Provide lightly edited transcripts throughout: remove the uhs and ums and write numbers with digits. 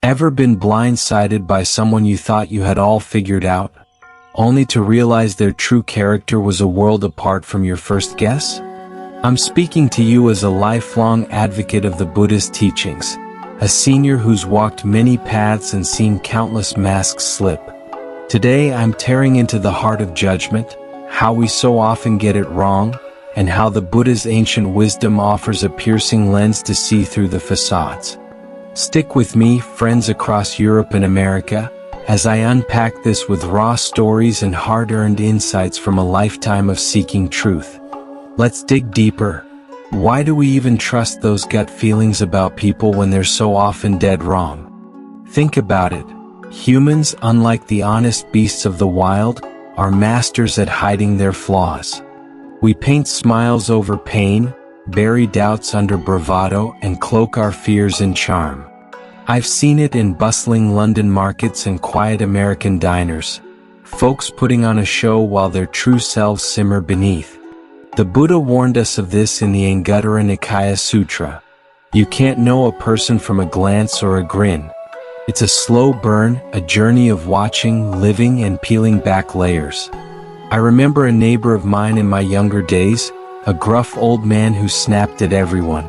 Ever been blindsided by someone you thought you had all figured out, only to realize their true character was a world apart from your first guess? I'm speaking to you as a lifelong advocate of the Buddhist teachings, a senior who's walked many paths and seen countless masks slip. Today I'm tearing into the heart of judgment, how we so often get it wrong, and how the Buddha's ancient wisdom offers a piercing lens to see through the facades. Stick with me, friends across Europe and America, as I unpack this with raw stories and hard-earned insights from a lifetime of seeking truth. Let's dig deeper. Why do we even trust those gut feelings about people when they're so often dead wrong? Think about it. Humans, unlike the honest beasts of the wild, are masters at hiding their flaws. We paint smiles over pain, bury doubts under bravado, and cloak our fears in charm. I've seen it in bustling London markets and quiet American diners, folks putting on a show while their true selves simmer beneath. The Buddha warned us of this in the Anguttara Nikaya Sutra. You can't know a person from a glance or a grin. It's a slow burn, a journey of watching, living, and peeling back layers. I remember a neighbor of mine in my younger days, a gruff old man who snapped at everyone.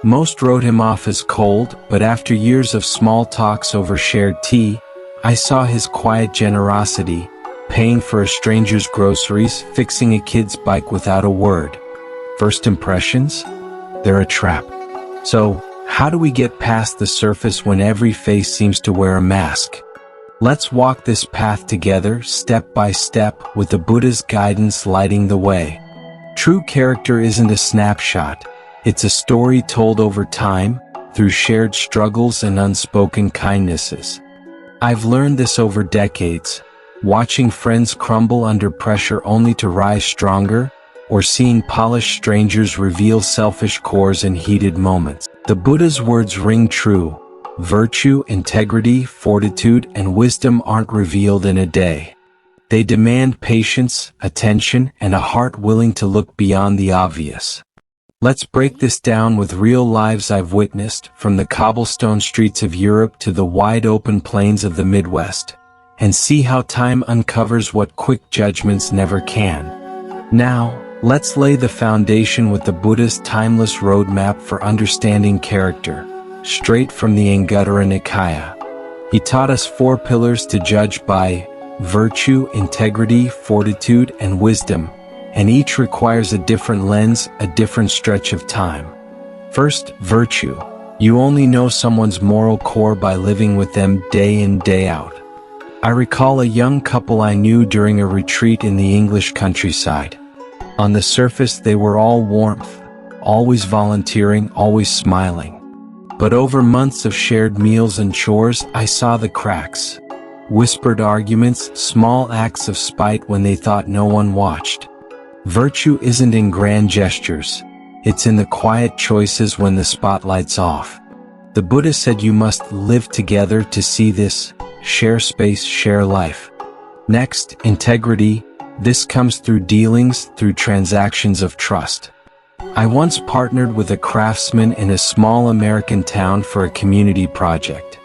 Most wrote him off as cold, but after years of small talks over shared tea, I saw his quiet generosity, paying for a stranger's groceries, fixing a kid's bike without a word. First impressions? They're a trap. So, how do we get past the surface when every face seems to wear a mask? Let's walk this path together, step by step, with the Buddha's guidance lighting the way. True character isn't a snapshot. It's a story told over time, through shared struggles and unspoken kindnesses. I've learned this over decades, watching friends crumble under pressure only to rise stronger, or seeing polished strangers reveal selfish cores in heated moments. The Buddha's words ring true. Virtue, integrity, fortitude, and wisdom aren't revealed in a day. They demand patience, attention, and a heart willing to look beyond the obvious. Let's break this down with real lives I've witnessed, from the cobblestone streets of Europe to the wide-open plains of the Midwest, and see how time uncovers what quick judgments never can. Now, let's lay the foundation with the Buddha's timeless roadmap for understanding character, straight from the Anguttara Nikaya. He taught us 4 pillars to judge by: virtue, integrity, fortitude, and wisdom, and each requires a different lens, a different stretch of time. First, virtue. You only know someone's moral core by living with them day in, day out. I recall a young couple I knew during a retreat in the English countryside. On the surface, they were all warmth, always volunteering, always smiling. But over months of shared meals and chores, I saw the cracks. Whispered arguments, small acts of spite when they thought no one watched. Virtue isn't in grand gestures. It's in the quiet choices when the spotlight's off. The Buddha said you must live together to see this. Share space, share life. Next, integrity. This comes through dealings, through transactions of trust. I once partnered with a craftsman in a small American town for a community project.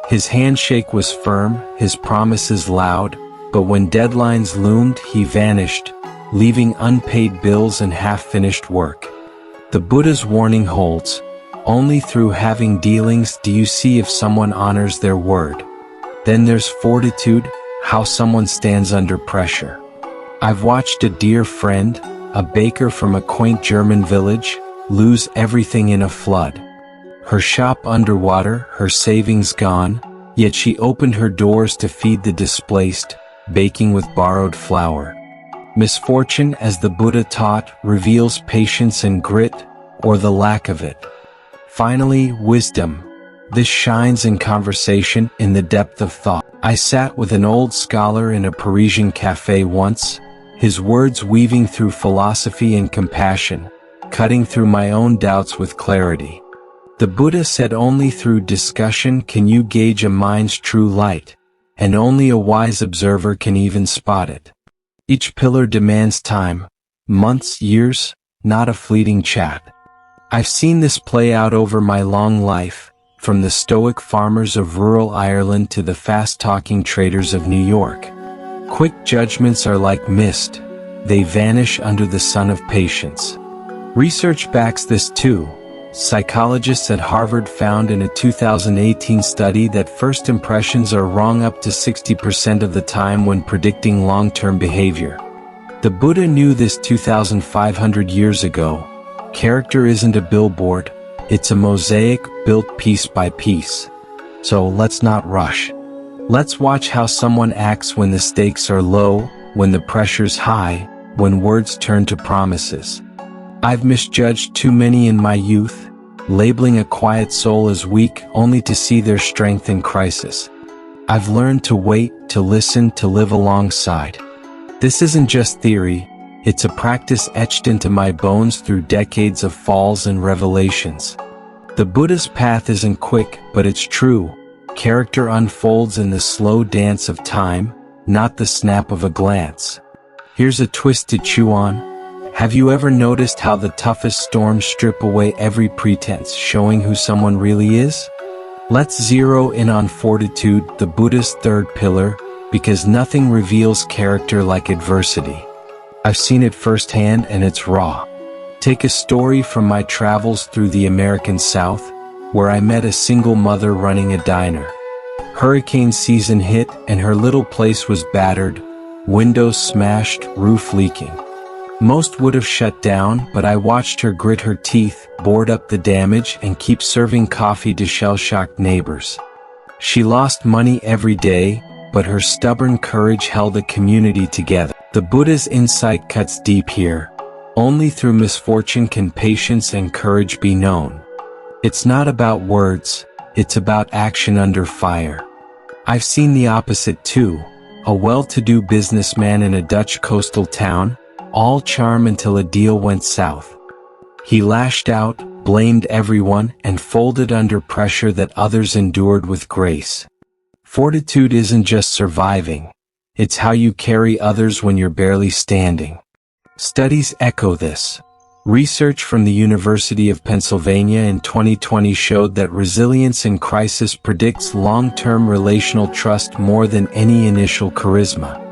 His handshake was firm, his promises loud, but when deadlines loomed, he vanished, leaving unpaid bills and half-finished work. The Buddha's warning holds: only through having dealings do you see if someone honors their word. Then there's fortitude, how someone stands under pressure. I've watched a dear friend, a baker from a quaint German village, lose everything in a flood. Her shop underwater, her savings gone, yet she opened her doors to feed the displaced, baking with borrowed flour. Misfortune, as the Buddha taught, reveals patience and grit, or the lack of it. Finally, wisdom. This shines in conversation, in the depth of thought. I sat with an old scholar in a Parisian cafe once, his words weaving through philosophy and compassion, cutting through my own doubts with clarity. The Buddha said only through discussion can you gauge a mind's true light, and only a wise observer can even spot it. Each pillar demands time, months, years, not a fleeting chat. I've seen this play out over my long life, from the stoic farmers of rural Ireland to the fast-talking traders of New York. Quick judgments are like mist. They vanish under the sun of patience. Research backs this too. Psychologists at Harvard found in a 2018 study that first impressions are wrong up to 60% of the time when predicting long-term behavior. The Buddha knew this 2,500 years ago. Character isn't a billboard, it's a mosaic built piece by piece. So let's not rush. Let's watch how someone acts when the stakes are low, when the pressure's high, when words turn to promises. I've misjudged too many in my youth, labeling a quiet soul as weak only to see their strength in crisis. I've learned to wait, to listen, to live alongside. This isn't just theory, it's a practice etched into my bones through decades of falls and revelations. The Buddha's path isn't quick, but it's true. Character unfolds in the slow dance of time, not the snap of a glance. Here's a twist to chew on. Have you ever noticed how the toughest storms strip away every pretense, showing who someone really is? Let's zero in on fortitude, the Buddha's third pillar, because nothing reveals character like adversity. I've seen it firsthand and it's raw. Take a story from my travels through the American South, where I met a single mother running a diner. Hurricane season hit and her little place was battered, windows smashed, roof leaking. Most would have shut down, but I watched her grit her teeth, board up the damage, and keep serving coffee to shell-shocked neighbors. She lost money every day, but her stubborn courage held a community together. The Buddha's insight cuts deep here. Only through misfortune can patience and courage be known. It's not about words, it's about action under fire. I've seen the opposite too. A well-to-do businessman in a Dutch coastal town, all charm until a deal went south. He lashed out, blamed everyone, and folded under pressure that others endured with grace. Fortitude isn't just surviving. It's how you carry others when you're barely standing. Studies echo this. Research from the University of Pennsylvania in 2020 showed that resilience in crisis predicts long-term relational trust more than any initial charisma.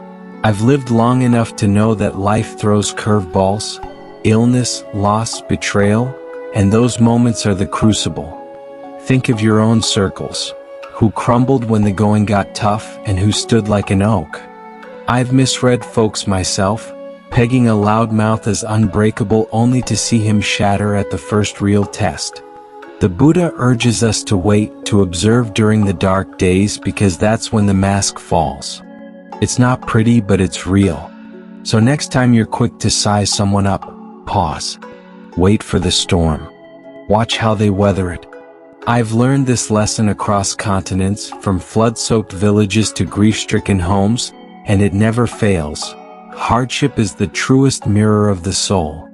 I've lived long enough to know that life throws curveballs, illness, loss, betrayal, and those moments are the crucible. Think of your own circles. Who crumbled when the going got tough and who stood like an oak? I've misread folks myself, pegging a loudmouth as unbreakable only to see him shatter at the first real test. The Buddha urges us to wait, to observe during the dark days because that's when the mask falls. It's not pretty, but it's real. So next time you're quick to size someone up, pause. Wait for the storm. Watch how they weather it. I've learned this lesson across continents, from flood-soaked villages to grief-stricken homes, and it never fails. Hardship is the truest mirror of the soul.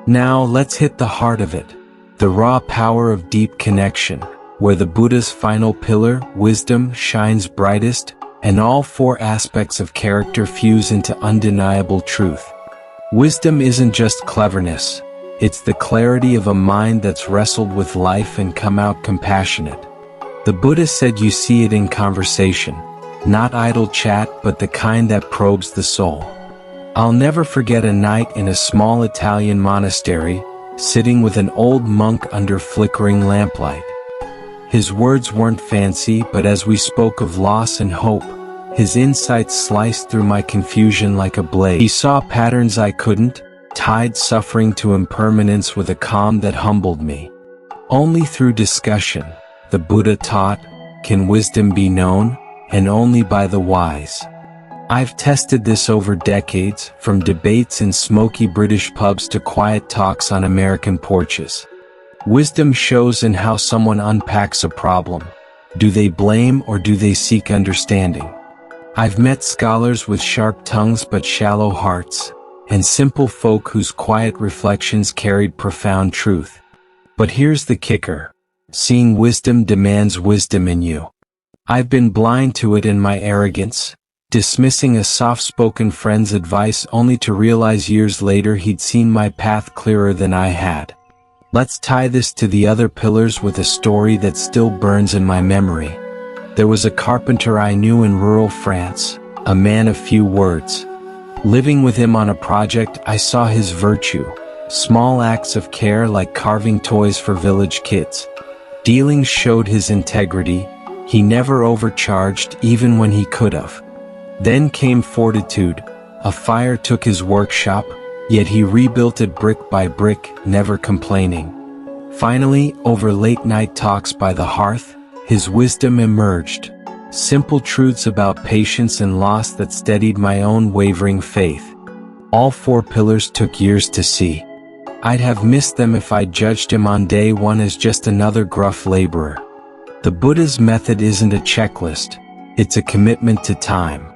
Now let's hit the heart of it. The raw power of deep connection, where the Buddha's final pillar, wisdom, shines brightest, and all four aspects of character fuse into undeniable truth. Wisdom isn't just cleverness. It's the clarity of a mind that's wrestled with life and come out compassionate. The Buddha said you see it in conversation, not idle chat, but the kind that probes the soul. I'll never forget a night in a small Italian monastery, sitting with an old monk under flickering lamplight. His words weren't fancy, but as we spoke of loss and hope, his insights sliced through my confusion like a blade. He saw patterns I couldn't, tied suffering to impermanence with a calm that humbled me. Only through discussion, the Buddha taught, can wisdom be known, and only by the wise. I've tested this over decades, from debates in smoky British pubs to quiet talks on American porches. Wisdom shows in how someone unpacks a problem. Do they blame or do they seek understanding? I've met scholars with sharp tongues but shallow hearts, and simple folk whose quiet reflections carried profound truth. But here's the kicker. Seeing wisdom demands wisdom in you. I've been blind to it in my arrogance, dismissing a soft-spoken friend's advice only to realize years later he'd seen my path clearer than I had. Let's tie this to the other pillars with a story that still burns in my memory. There was a carpenter I knew in rural France, a man of few words. Living with him on a project, I saw his virtue. Small acts of care like carving toys for village kids. Dealings showed his integrity. He never overcharged even when he could have. Then came fortitude. A fire took his workshop, yet he rebuilt it brick by brick, never complaining. Finally, over late-night talks by the hearth, his wisdom emerged. Simple truths about patience and loss that steadied my own wavering faith. All 4 pillars took years to see. I'd have missed them if I'd judged him on day 1 as just another gruff laborer. The Buddha's method isn't a checklist, it's a commitment to time.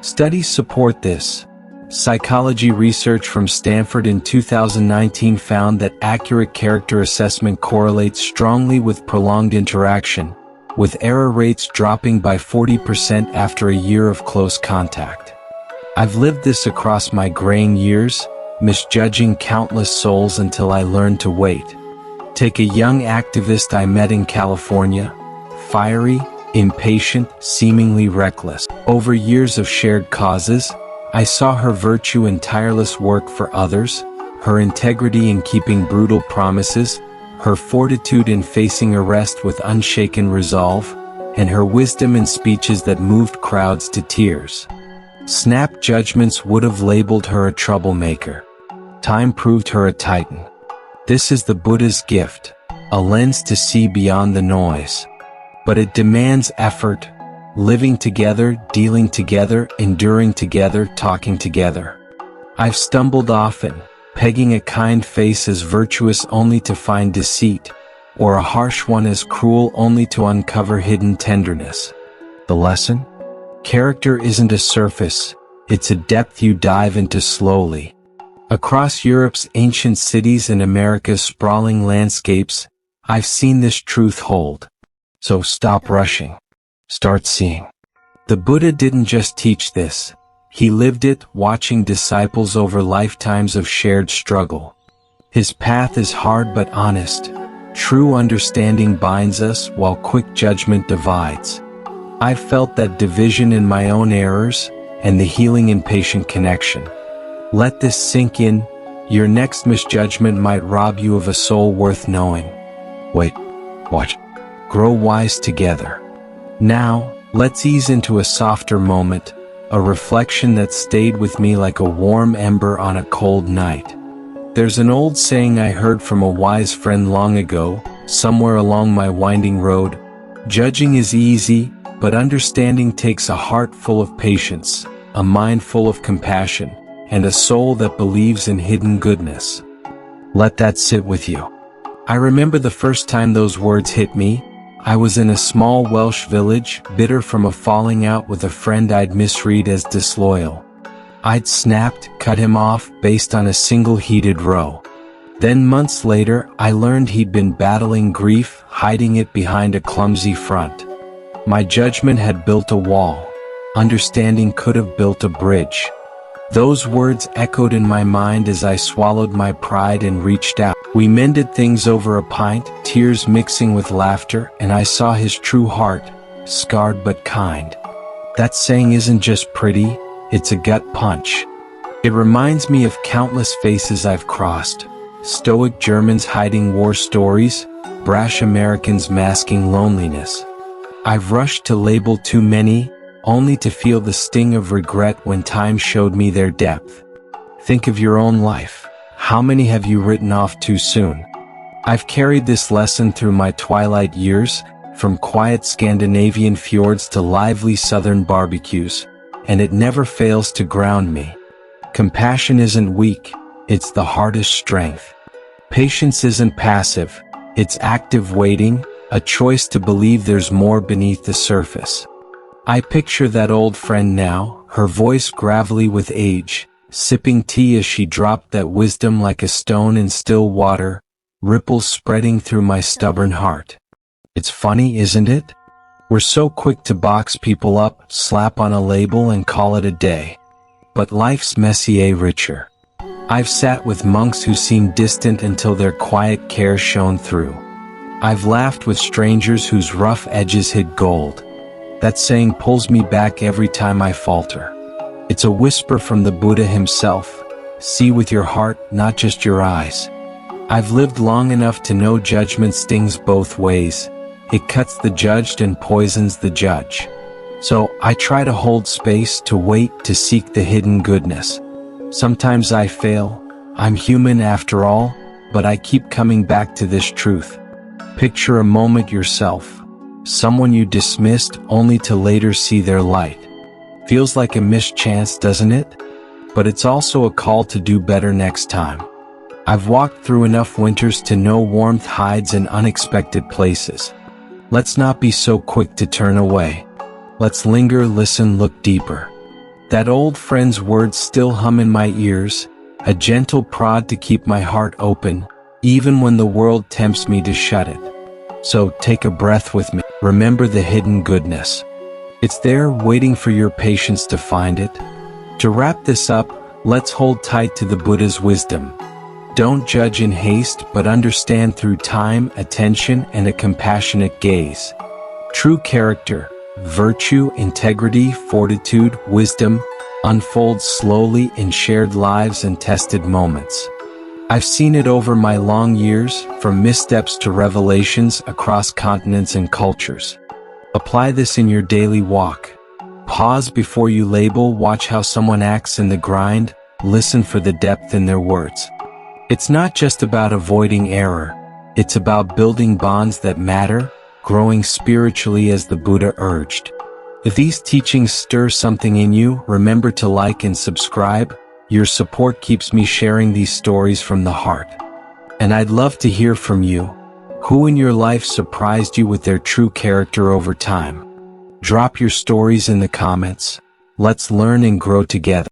Studies support this. Psychology research from Stanford in 2019 found that accurate character assessment correlates strongly with prolonged interaction, with error rates dropping by 40% after a year of close contact. I've lived this across my graying years, misjudging countless souls until I learned to wait. Take a young activist I met in California, fiery, impatient, seemingly reckless. Over years of shared causes, I saw her virtue in tireless work for others, her integrity in keeping brutal promises, her fortitude in facing arrest with unshaken resolve, and her wisdom in speeches that moved crowds to tears. Snap judgments would have labeled her a troublemaker. Time proved her a titan. This is the Buddha's gift, a lens to see beyond the noise. But it demands effort, living together, dealing together, enduring together, talking together. I've stumbled often, pegging a kind face as virtuous only to find deceit, or a harsh one as cruel only to uncover hidden tenderness. The lesson? Character isn't a surface, it's a depth you dive into slowly. Across Europe's ancient cities and America's sprawling landscapes, I've seen this truth hold. So stop rushing. Start seeing. The Buddha didn't just teach this. He lived it, watching disciples over lifetimes of shared struggle. His path is hard but honest. True understanding binds us while quick judgment divides. I've felt that division in my own errors and the healing in patient connection. Let this sink in. Your next misjudgment might rob you of a soul worth knowing. Wait, watch. Grow wise together. Now, let's ease into a softer moment, a reflection that stayed with me like a warm ember on a cold night. There's an old saying I heard from a wise friend long ago, somewhere along my winding road. Judging is easy, but understanding takes a heart full of patience, a mind full of compassion, and a soul that believes in hidden goodness. Let that sit with you. I remember the first time those words hit me. I was in a small Welsh village, bitter from a falling out with a friend I'd misread as disloyal. I'd snapped, cut him off, based on a single heated row. Then months later, I learned he'd been battling grief, hiding it behind a clumsy front. My judgment had built a wall. Understanding could have built a bridge. Those words echoed in my mind as I swallowed my pride and reached out. We mended things over a pint, tears mixing with laughter, and I saw his true heart, scarred but kind. That saying isn't just pretty, it's a gut punch. It reminds me of countless faces I've crossed. Stoic Germans hiding war stories, brash Americans masking loneliness. I've rushed to label too many, only to feel the sting of regret when time showed me their depth. Think of your own life. How many have you written off too soon? I've carried this lesson through my twilight years, from quiet Scandinavian fjords to lively southern barbecues, and it never fails to ground me. Compassion isn't weak, it's the hardest strength. Patience isn't passive, it's active waiting, a choice to believe there's more beneath the surface. I picture that old friend now, her voice gravelly with age, sipping tea as she dropped that wisdom like a stone in still water, ripples spreading through my stubborn heart. It's funny, isn't it? We're so quick to box people up, slap on a label and call it a day. But life's messier richer. I've sat with monks who seemed distant until their quiet care shone through. I've laughed with strangers whose rough edges hid gold. That saying pulls me back every time I falter. It's a whisper from the Buddha himself. See with your heart, not just your eyes. I've lived long enough to know judgment stings both ways. It cuts the judged and poisons the judge. So I try to hold space, to wait, to seek the hidden goodness. Sometimes I fail. I'm human after all, but I keep coming back to this truth. Picture a moment yourself. Someone you dismissed only to later see their light. Feels like a missed chance, doesn't it? But it's also a call to do better next time. I've walked through enough winters to know warmth hides in unexpected places. Let's not be so quick to turn away. Let's linger, listen, look deeper. That old friend's words still hum in my ears, a gentle prod to keep my heart open, even when the world tempts me to shut it. So take a breath with me. Remember the hidden goodness. It's there waiting for your patience to find it. To wrap this up, let's hold tight to the Buddha's wisdom. Don't judge in haste, but understand through time, attention, and a compassionate gaze. True character, virtue, integrity, fortitude, wisdom, unfolds slowly in shared lives and tested moments. I've seen it over my long years, from missteps to revelations across continents and cultures. Apply this in your daily walk. Pause before you label, watch how someone acts in the grind, listen for the depth in their words. It's not just about avoiding error, it's about building bonds that matter, growing spiritually as the Buddha urged. If these teachings stir something in you, remember to like and subscribe. Your support keeps me sharing these stories from the heart. And I'd love to hear from you. Who in your life surprised you with their true character over time? Drop your stories in the comments. Let's learn and grow together.